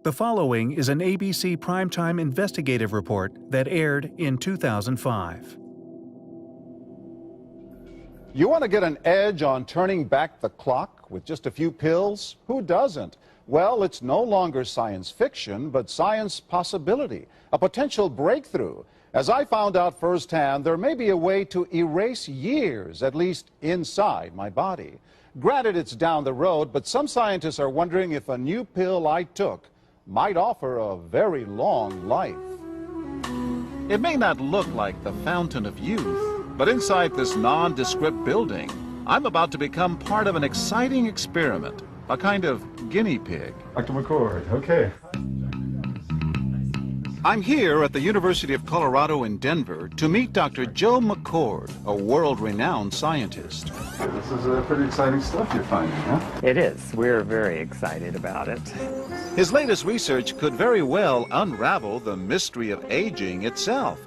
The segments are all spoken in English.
The following is an ABC Primetime Investigative report that aired in 2005. You want to get an edge on turning back the clock with just a few pills? Who doesn't? Well, it's no longer science fiction, but science possibility, a potential breakthrough. As I found out firsthand, there may be a way to erase years, at least inside my body. Granted, it's down the road, but some scientists are wondering if a new pill I took might offer a very long life. It may not look like the fountain of youth, but inside this nondescript building, I'm about to become part of an exciting experiment, a kind of guinea pig. Dr. McCord, okay. I'm here at the University of Colorado in Denver to meet Dr. Joe McCord, a world-renowned scientist. This is pretty exciting stuff you're finding, huh? It is. We're very excited about it. His latest research could very well unravel the mystery of aging itself.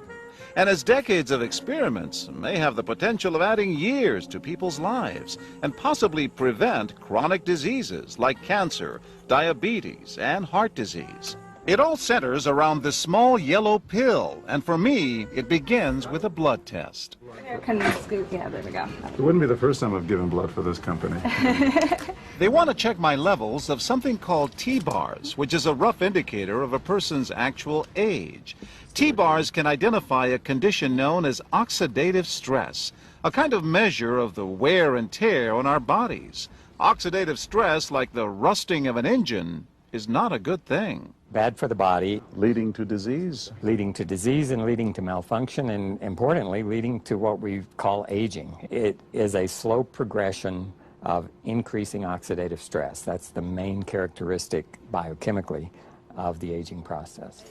And his decades of experiments may have the potential of adding years to people's lives and possibly prevent chronic diseases like cancer, diabetes, and heart disease. It all centers around this small yellow pill, and for me, it begins with a blood test. Can we scoop? Yeah, there we go. It wouldn't be the first time I've given blood for this company. They want to check my levels of something called T-bars, which is a rough indicator of a person's actual age. T-bars can identify a condition known as oxidative stress, a kind of measure of the wear and tear on our bodies. Oxidative stress, like the rusting of an engine, is not a good thing. Bad for the body. Leading to disease. Leading to disease and leading to malfunction, and importantly, leading to what we call aging. It is a slow progression of increasing oxidative stress. That's the main characteristic biochemically of the aging process.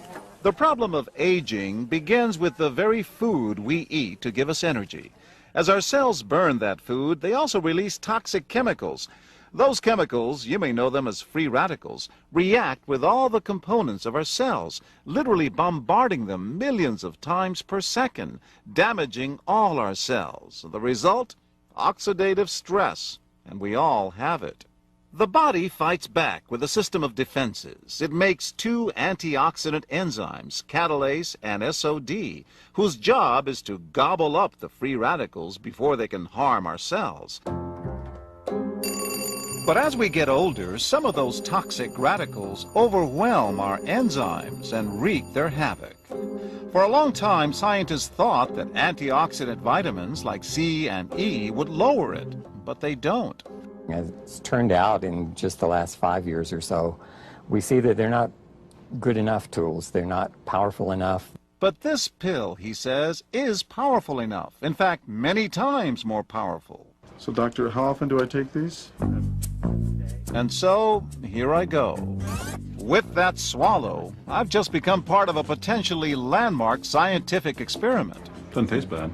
The problem of aging begins with the very food we eat to give us energy. As our cells burn that food, they also release toxic chemicals. Those chemicals, you may know them as free radicals, react with all the components of our cells, literally bombarding them millions of times per second, damaging all our cells. The result? Oxidative stress, and we all have it. The body fights back with a system of defenses. It makes two antioxidant enzymes, catalase and SOD, whose job is to gobble up the free radicals before they can harm our cells. But as we get older, some of those toxic radicals overwhelm our enzymes and wreak their havoc. For a long time, scientists thought that antioxidant vitamins like C and E would lower it, but they don't. As it's turned out in just the last 5 years or so, we see that they're not good enough tools. They're not powerful enough. But this pill, he says, is powerful enough. In fact, many times more powerful. So, doctor, how often do I take these? And so, here I go. With that swallow, I've just become part of a potentially landmark scientific experiment. Doesn't taste bad.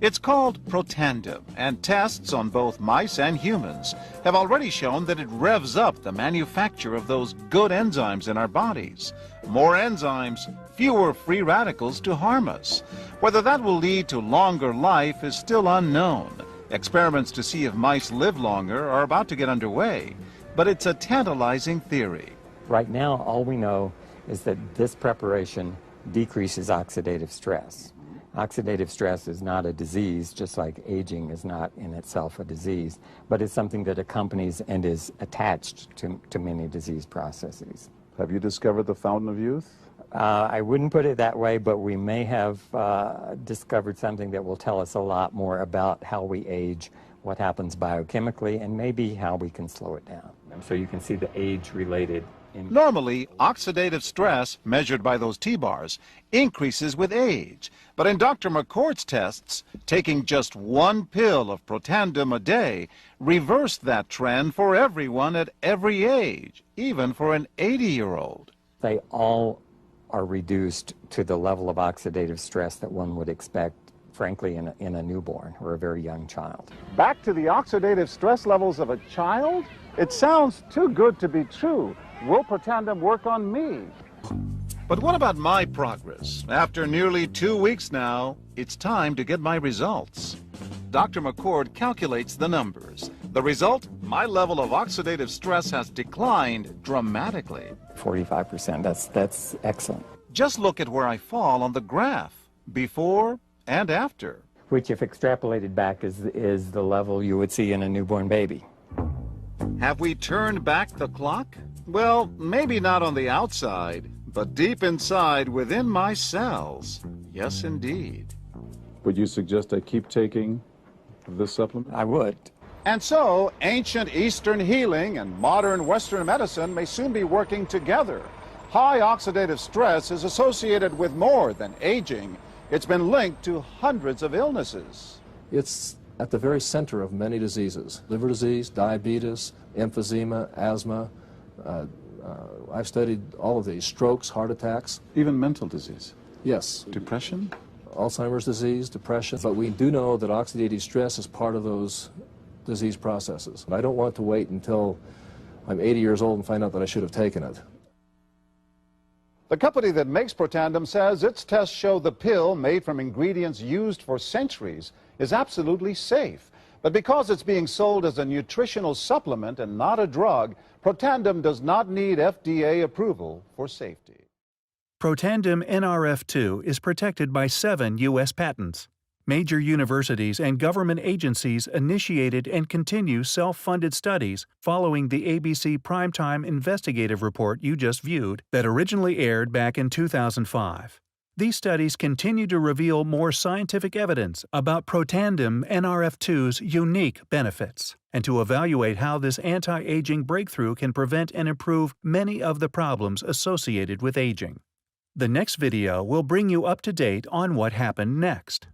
It's called Protandim, and tests on both mice and humans have already shown that it revs up the manufacture of those good enzymes in our bodies. More enzymes, fewer free radicals to harm us. Whether that will lead to longer life is still unknown. Experiments to see if mice live longer are about to get underway, but it's a tantalizing theory. Right now, all we know is that this preparation decreases oxidative stress. Oxidative stress is not a disease, just like aging is not in itself a disease, but it's something that accompanies and is attached to many disease processes. Have you discovered the fountain of youth? I wouldn't put it that way, but we may have discovered something that will tell us a lot more about how we age, what happens biochemically, and maybe how we can slow it down. So you can see the age-related. Normally, oxidative stress, measured by those T-bars, increases with age. But in Dr. McCord's tests, taking just one pill of Protandim a day reversed that trend for everyone at every age, even for an 80-year-old. They all are reduced to the level of oxidative stress that one would expect, frankly, in a newborn or a very young child. Back to the oxidative stress levels of a child? It sounds too good to be true. Will Protandim work on me? But what about my progress? After nearly 2 weeks now, it's time to get my results. Dr. McCord calculates the numbers. The result? My level of oxidative stress has declined dramatically. 45%, that's excellent. Just look at where I fall on the graph, before and after. Which, if extrapolated back, is the level you would see in a newborn baby. Have we turned back the clock? Well, maybe not on the outside, but deep inside within my cells. Yes, indeed. Would you suggest I keep taking this supplement? I would. And so, ancient Eastern healing and modern Western medicine may soon be working together. High oxidative stress is associated with more than aging. It's been linked to hundreds of illnesses. It's at the very center of many diseases: liver disease, diabetes, emphysema, asthma. I've studied all of these: strokes, heart attacks. Even mental disease? Yes. Depression? Alzheimer's disease, depression. But we do know that oxidative stress is part of those disease processes. I don't want to wait until I'm 80 years old and find out that I should have taken it. The company that makes Protandim says its tests show the pill, made from ingredients used for centuries, is absolutely safe. But because it's being sold as a nutritional supplement and not a drug, Protandim does not need FDA approval for safety. Protandim NRF2 is protected by 7 U.S. patents. Major universities and government agencies initiated and continue self-funded studies following the ABC Primetime Investigative report you just viewed that originally aired back in 2005. These studies continue to reveal more scientific evidence about Protandim NRF2's unique benefits and to evaluate how this anti-aging breakthrough can prevent and improve many of the problems associated with aging. The next video will bring you up to date on what happened next.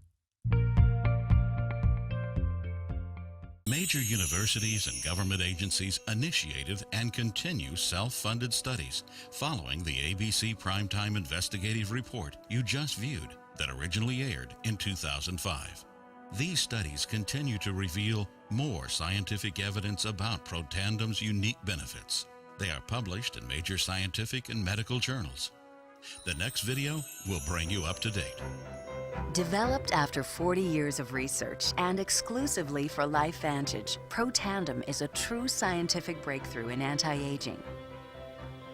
Major universities and government agencies initiated and continue self-funded studies following the ABC Primetime Investigative report you just viewed that originally aired in 2005. These studies continue to reveal more scientific evidence about Protandim's unique benefits. They are published in major scientific and medical journals. The next video will bring you up to date. Developed after 40 years of research and exclusively for LifeVantage, Protandim is a true scientific breakthrough in anti-aging.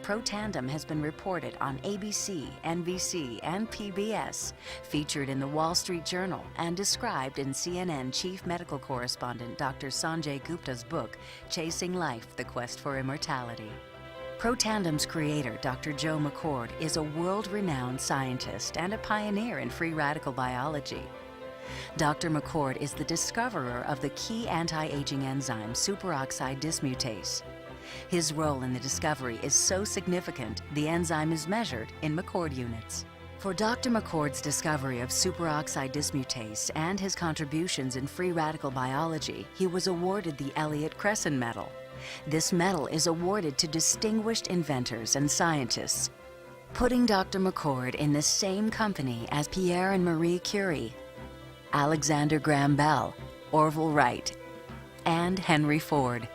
Protandim has been reported on ABC, NBC, and PBS, featured in the Wall Street Journal, and described in CNN Chief Medical Correspondent Dr. Sanjay Gupta's book, Chasing Life: The Quest for Immortality. Protandim's creator, Dr. Joe McCord, is a world-renowned scientist and a pioneer in free radical biology. Dr. McCord is the discoverer of the key anti-aging enzyme superoxide dismutase. His role in the discovery is so significant, the enzyme is measured in McCord units. For Dr. McCord's discovery of superoxide dismutase and his contributions in free radical biology, he was awarded the Elliott-Cresson Medal. This medal is awarded to distinguished inventors and scientists, putting Dr. McCord in the same company as Pierre and Marie Curie, Alexander Graham Bell, Orville Wright, and Henry Ford.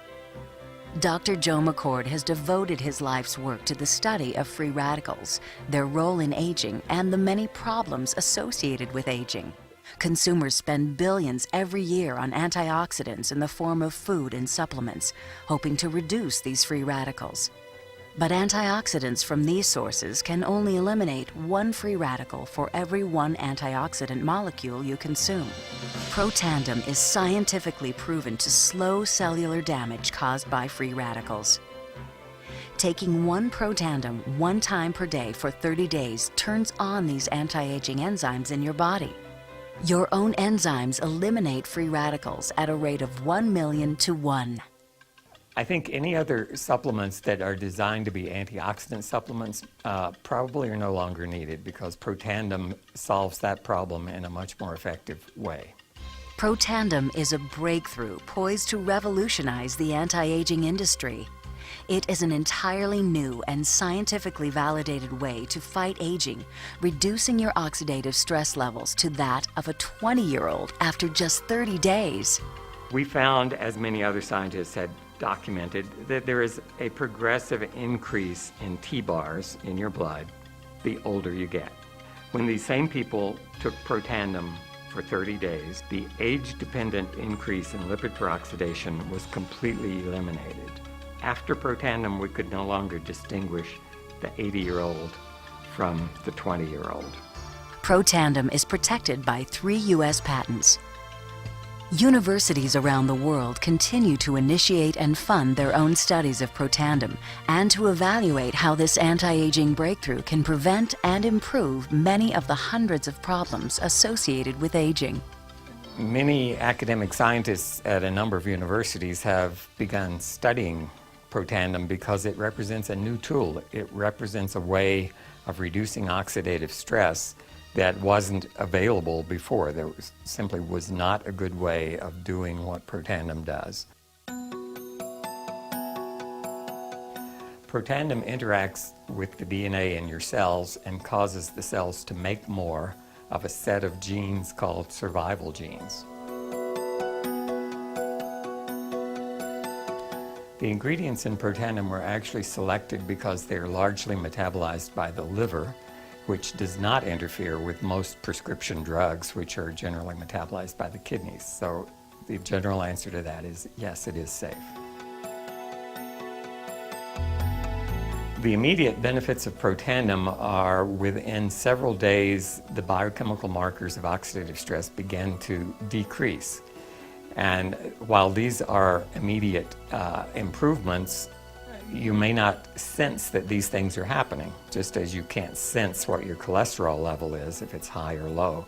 Dr. Joe McCord has devoted his life's work to the study of free radicals, their role in aging, and the many problems associated with aging. Consumers spend billions every year on antioxidants in the form of food and supplements, hoping to reduce these free radicals. But antioxidants from these sources can only eliminate 1 free radical for every 1 antioxidant molecule you consume. Protandim is scientifically proven to slow cellular damage caused by free radicals. Taking 1 Protandim 1 time per day for 30 days turns on these anti-aging enzymes in your body. Your own enzymes eliminate free radicals at a rate of 1 million to 1. I think any other supplements that are designed to be antioxidant supplements probably are no longer needed because Protandim solves that problem in a much more effective way. Protandim is a breakthrough poised to revolutionize the anti-aging industry. It is an entirely new and scientifically validated way to fight aging, reducing your oxidative stress levels to that of a 20-year-old after just 30 days. We found, as many other scientists had documented, that there is a progressive increase in T-bars in your blood the older you get. When these same people took Protandim for 30 days, the age-dependent increase in lipid peroxidation was completely eliminated. After Protandim, we could no longer distinguish the 80-year-old from the 20-year-old. Protandim is protected by 3 U.S. patents. Universities around the world continue to initiate and fund their own studies of Protandim and to evaluate how this anti-aging breakthrough can prevent and improve many of the hundreds of problems associated with aging. Many academic scientists at a number of universities have begun studying Protandim because it represents a new tool. It represents a way of reducing oxidative stress that wasn't available before. There simply was not a good way of doing what Protandim does. Protandim interacts with the DNA in your cells and causes the cells to make more of a set of genes called survival genes. The ingredients in Protandim were actually selected because they're largely metabolized by the liver, which does not interfere with most prescription drugs, which are generally metabolized by the kidneys. So the general answer to that is yes, it is safe. The immediate benefits of Protandim are within several days, the biochemical markers of oxidative stress begin to decrease. And while these are immediate improvements, you may not sense that these things are happening, just as you can't sense what your cholesterol level is if it's high or low.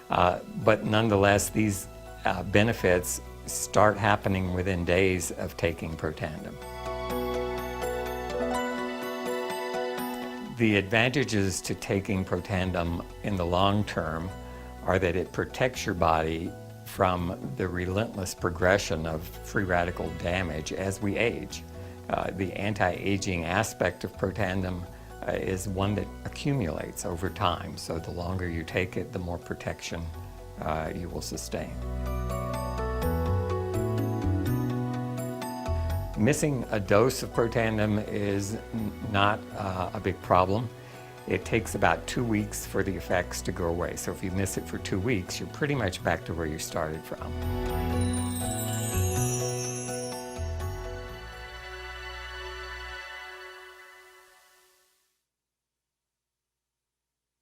But nonetheless, these benefits start happening within days of taking Protandim. The advantages to taking Protandim in the long term are that it protects your body from the relentless progression of free radical damage as we age. The anti-aging aspect of Protandim is one that accumulates over time, so the longer you take it, the more protection you will sustain. Missing a dose of Protandim is not a big problem. It takes about 2 weeks for the effects to go away, so if you miss it for 2 weeks, you're pretty much back to where you started from.